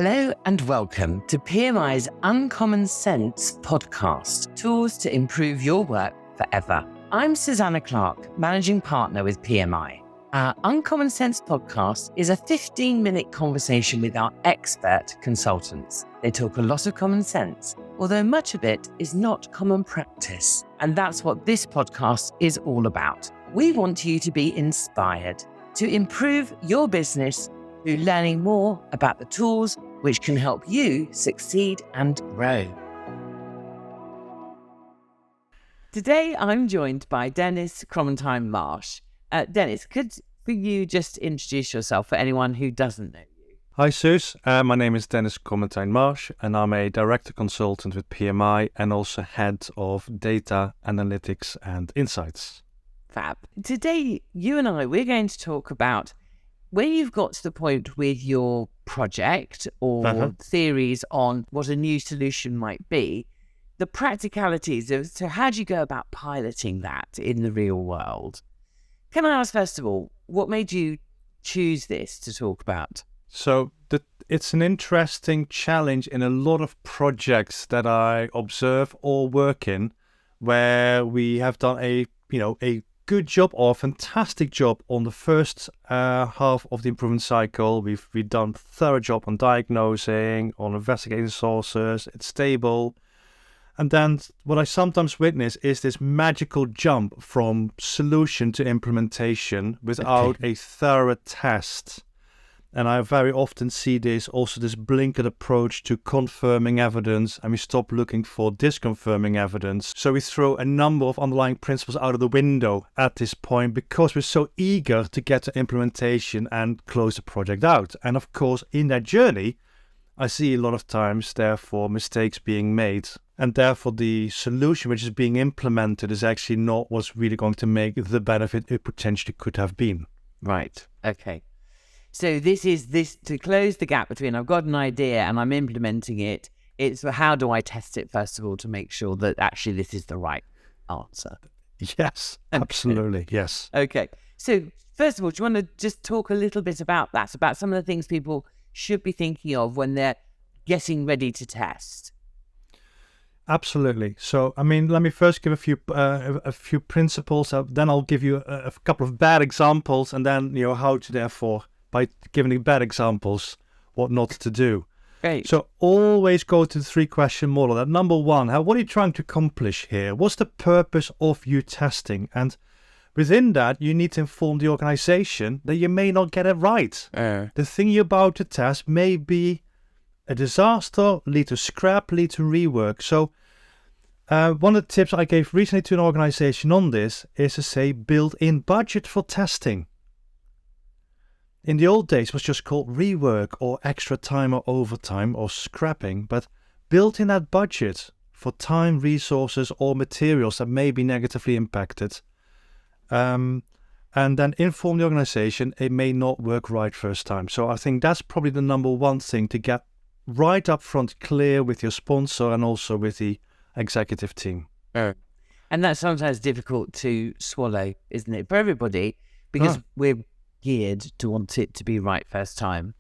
Hello and welcome to PMI's Uncommon Sense podcast, tools to improve your work forever. I'm Susanna Clark, Managing Partner with PMI. Our Uncommon Sense podcast is a 15-minute conversation with our expert consultants. They talk a lot of common sense, although much of it is not common practice. And that's what this podcast is all about. We want you to be inspired to improve your business through learning more about the tools which can help you succeed and grow. Today, I'm joined by Dennis Crommentuijn-Marsh. Dennis, could you just introduce yourself for anyone who doesn't know you? Hi, Sus. My name is Dennis Crommentuijn-Marsh, and I'm a director consultant with PMI and also head of data analytics and insights. Fab. Today, you and we're going to talk about when you've got to the point with your project or theories on what a new solution might be, the practicalities of, so how do you go about piloting that in the real world? Can I ask, first of all, what made you choose this to talk about? So it's an interesting challenge in a lot of projects that I observe or work in, where we have done a good job or fantastic job on the first half of the improvement cycle. We've done a thorough job on diagnosing, on investigating sources. It's stable. And then what I sometimes witness is this magical jump from solution to implementation without a thorough test. And I very often see this blinkered approach to confirming evidence, and we stop looking for disconfirming evidence. So we throw a number of underlying principles out of the window at this point because we're so eager to get to implementation and close the project out. And of course, in that journey, I see a lot of times, therefore, mistakes being made. And therefore, the solution which is being implemented is actually not what's really going to make the benefit it potentially could have been. Right. Okay. So this to close the gap between I've got an idea and I'm implementing it. It's how do I test it, first of all, to make sure that actually this is the right answer? Yes, absolutely. Yes. Okay. So first of all, do you want to just talk a little bit about that, about some of the things people should be thinking of when they're getting ready to test? Absolutely. So, let me first give a few principles. Then I'll give you a couple of bad examples, and then how to therefore, by giving you bad examples, what not to do. Great. So always go to the 3-question model. That number one, what are you trying to accomplish here? What's the purpose of you testing? And within that, you need to inform the organization that you may not get it right. The thing you're about to test may be a disaster, lead to scrap, lead to rework. So one of the tips I gave recently to an organization on this is to say build in budget for testing. In the old days, it was just called rework or extra time or overtime or scrapping, but build in that budget for time, resources or materials that may be negatively impacted. And then inform the organization it may not work right first time. So I think that's probably the number one thing, to get right up front clear with your sponsor and also with the executive team. And that's sometimes difficult to swallow, isn't it, for everybody, because we're geared to want it to be right first time.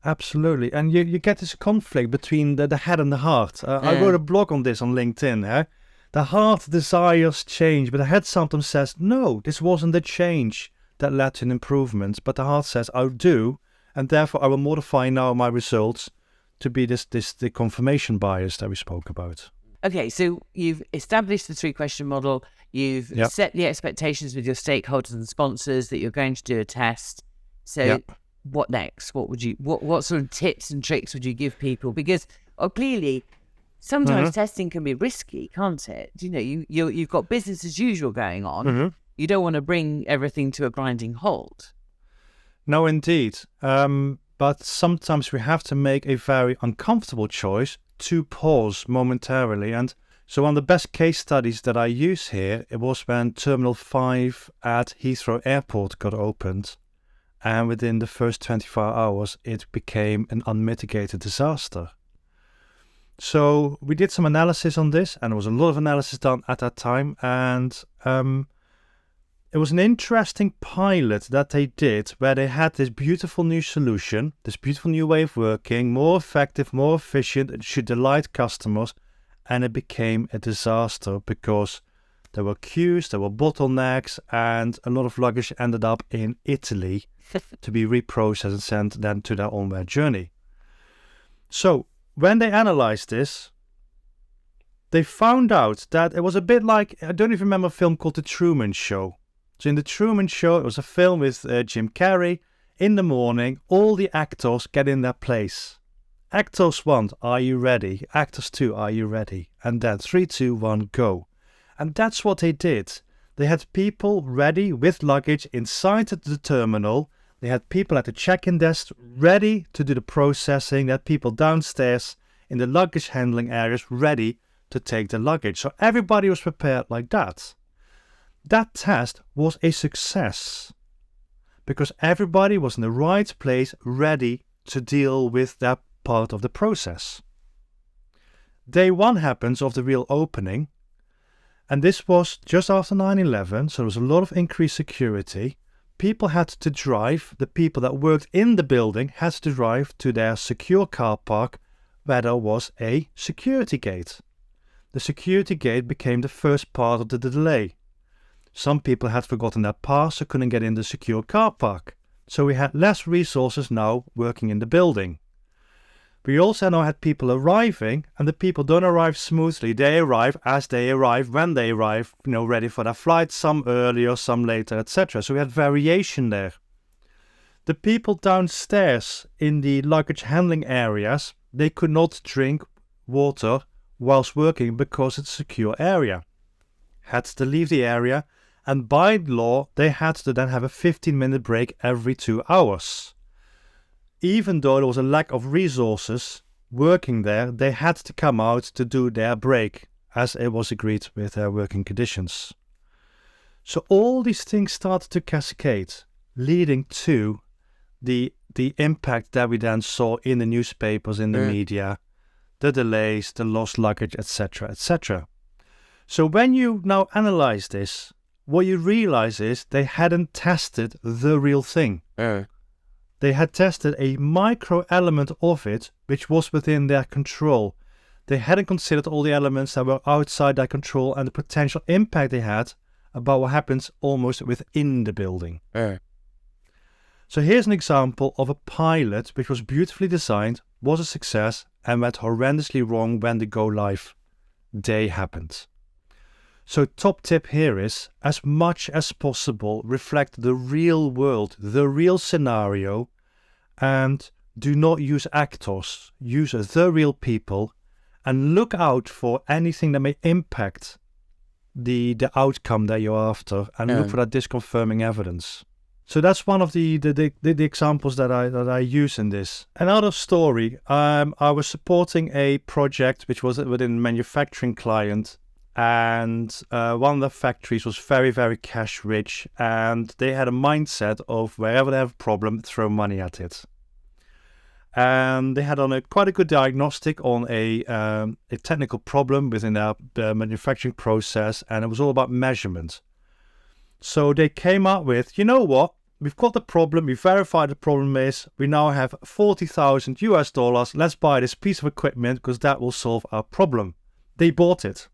Absolutely. And you get this conflict between the head and the heart. I wrote a blog on this on LinkedIn. The heart desires change, but the head sometimes says, no, this wasn't the change that led to an improvement. But the heart says, I do, and therefore I will modify now my results to be the confirmation bias that we spoke about. Okay, so you've established the 3-question model. You've set the expectations with your stakeholders and sponsors that you're going to do a test. So what next? What sort of tips and tricks would you give people? Because clearly, sometimes testing can be risky, can't it? You've got business as usual going on. You don't want to bring everything to a grinding halt. No, indeed. But sometimes we have to make a very uncomfortable choice to pause momentarily. And so one of the best case studies that I use here, it was when Terminal 5 at Heathrow Airport got opened. And within the first 24 hours, it became an unmitigated disaster. So we did some analysis on this, and there was a lot of analysis done at that time. And it was an interesting pilot that they did where they had this beautiful new solution, this beautiful new way of working, more effective, more efficient, it should delight customers, and it became a disaster because there were queues, there were bottlenecks, and a lot of luggage ended up in Italy to be reprocessed and sent then to their onward journey. So when they analyzed this, they found out that it was a bit like, I don't even remember a film called The Truman Show. So in The Truman Show, it was a film with Jim Carrey. In the morning, all the actors get in their place. Actors 1, are you ready? Actors 2, are you ready? And then 3, 2, 1, go. And that's what they did. They had people ready with luggage inside the terminal. They had people at the check-in desk ready to do the processing. They had people downstairs in the luggage handling areas ready to take the luggage. So everybody was prepared like that. That test was a success because everybody was in the right place ready to deal with that part of the process. Day 1 happens of the real opening, and this was just after 9/11, so there was a lot of increased security. People had to drive, the people that worked in the building had to drive to their secure car park where there was a security gate. The security gate became the first part of the delay. Some people had forgotten their pass, so couldn't get in the secure car park. So we had less resources now working in the building. We also now had people arriving, and the people don't arrive smoothly. They arrive as they arrive, when they arrive, ready for their flight, some earlier, some later, etc. So we had variation there. The people downstairs in the luggage handling areas, they could not drink water whilst working because it's a secure area. Had to leave the area, and by law, they had to then have a 15-minute break every 2 hours. Even though there was a lack of resources working there, they had to come out to do their break, as it was agreed with their working conditions. So all these things started to cascade, leading to the impact that we then saw in the newspapers, in the media, the delays, the lost luggage, etc., etc. So when you now analyze this, what you realize is they hadn't tested the real thing. They had tested a micro element of it, which was within their control. They hadn't considered all the elements that were outside their control and the potential impact they had about what happens almost within the building. So here's an example of a pilot which was beautifully designed, was a success, and went horrendously wrong when the go live day happened. So top tip here is, as much as possible, reflect the real world, the real scenario, and do not use actors. Use the real people and look out for anything that may impact the outcome that you're after, and look for that disconfirming evidence. So that's one of the examples that I use in this. Another story, I was supporting a project which was within a manufacturing client, and one of the factories was very, very cash rich, and they had a mindset of wherever they have a problem, throw money at it. And they had on quite a good diagnostic on a technical problem within their manufacturing process, and it was all about measurement. So they came up with, you know what, we've got the problem, we verified the problem is, we now have $40,000, let's buy this piece of equipment because that will solve our problem. They bought it.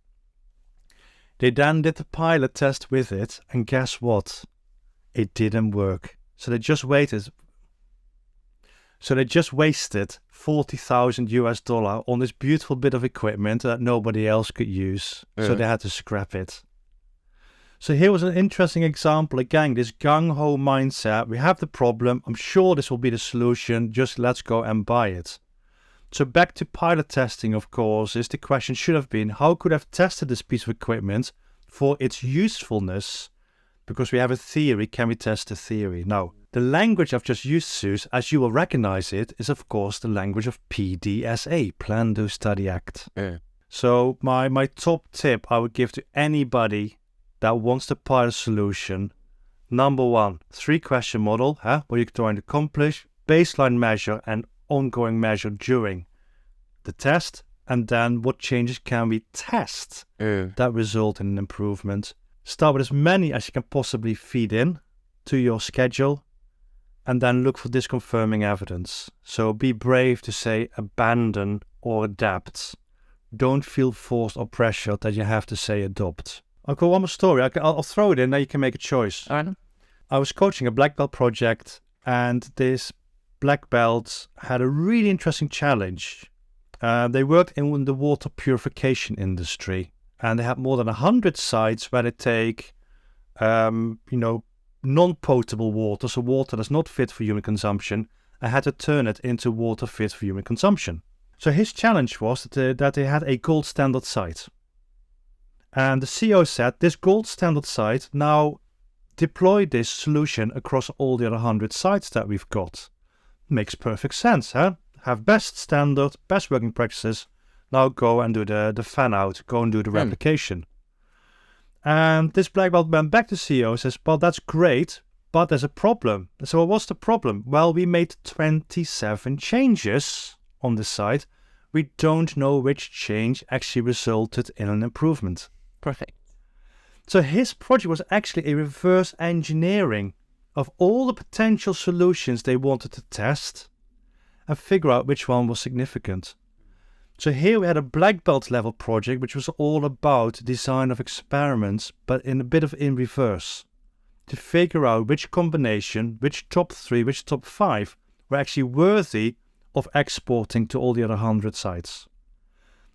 They then did the pilot test with it, and guess what? It didn't work. So they just wasted $40,000 on this beautiful bit of equipment that nobody else could use. So they had to scrap it. So here was an interesting example. Again, this gung-ho mindset. We have the problem. I'm sure this will be the solution. Just let's go and buy it. So back to pilot testing, of course, is the question should have been, how could I have tested this piece of equipment for its usefulness? Because we have a theory, can we test the theory? No. The language I've just used, Suze, as you will recognize it, is of course the language of PDSA, Plan, Do, Study, Act. So my top tip I would give to anybody that wants to pilot a solution, number 1, 3-question model, what you're trying to accomplish, baseline measure and ongoing measure during the test, and then what changes can we test that result in an improvement. Start with as many as you can possibly feed in to your schedule, and then look for disconfirming evidence. So be brave to say abandon or adapt. Don't feel forced or pressured that you have to say adopt. I'll go one more story. I'll throw it in, now you can make a choice. All right. I was coaching a black belt project, and this black belt had a really interesting challenge. They worked in the water purification industry, and they have more than 100 sites where they take, non-potable water, so water that's not fit for human consumption, and had to turn it into water fit for human consumption. So his challenge was that they had a gold standard site. And the CEO said, this gold standard site, now deploy this solution across all the other 100 sites that we've got. Makes perfect sense, huh? Have best standard, best working practices. Now go and do the fan out, go and do the replication. And this black belt went back to CEO and says, well, that's great, but there's a problem. So what's the problem? Well, we made 27 changes on the site. We don't know which change actually resulted in an improvement. Perfect. So his project was actually a reverse engineering of all the potential solutions they wanted to test and figure out which one was significant. So here we had a black belt level project, which was all about design of experiments, but in reverse, to figure out which combination, which top 3, which top 5 were actually worthy of exporting to all the other 100 sites.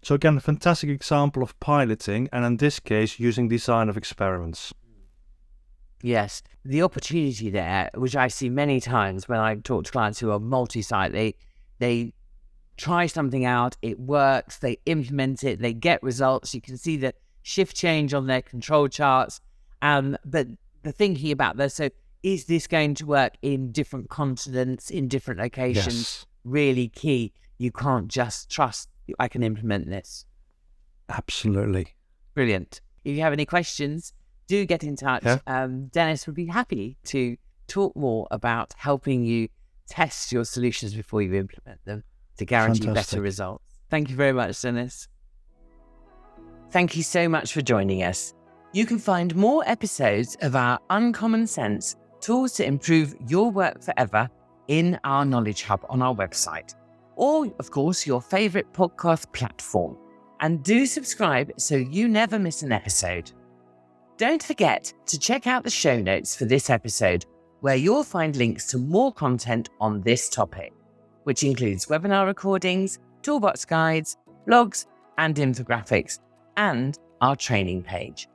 So again, a fantastic example of piloting, and in this case, using design of experiments. Yes, the opportunity there, which I see many times when I talk to clients who are multi-site, they try something out, it works, they implement it, they get results. You can see the shift change on their control charts. But the thinking about this, so is this going to work in different continents, in different locations? Yes. Really key. You can't just trust I can implement this. Absolutely. Brilliant. If you have any questions, do get in touch. Yeah. Dennis would be happy to talk more about helping you test your solutions before you implement them to guarantee better results. Thank you very much, Dennis. Thank you so much for joining us. You can find more episodes of our Uncommon Sense Tools to Improve Your Work Forever in our Knowledge Hub on our website, or, of course, your favourite podcast platform. And do subscribe so you never miss an episode. Don't forget to check out the show notes for this episode, where you'll find links to more content on this topic, which includes webinar recordings, toolbox guides, blogs, and infographics, and our training page.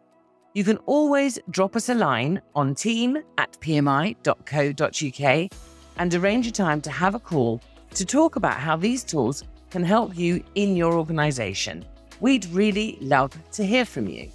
You can always drop us a line on team@pmi.co.uk and arrange a time to have a call to talk about how these tools can help you in your organisation. We'd really love to hear from you.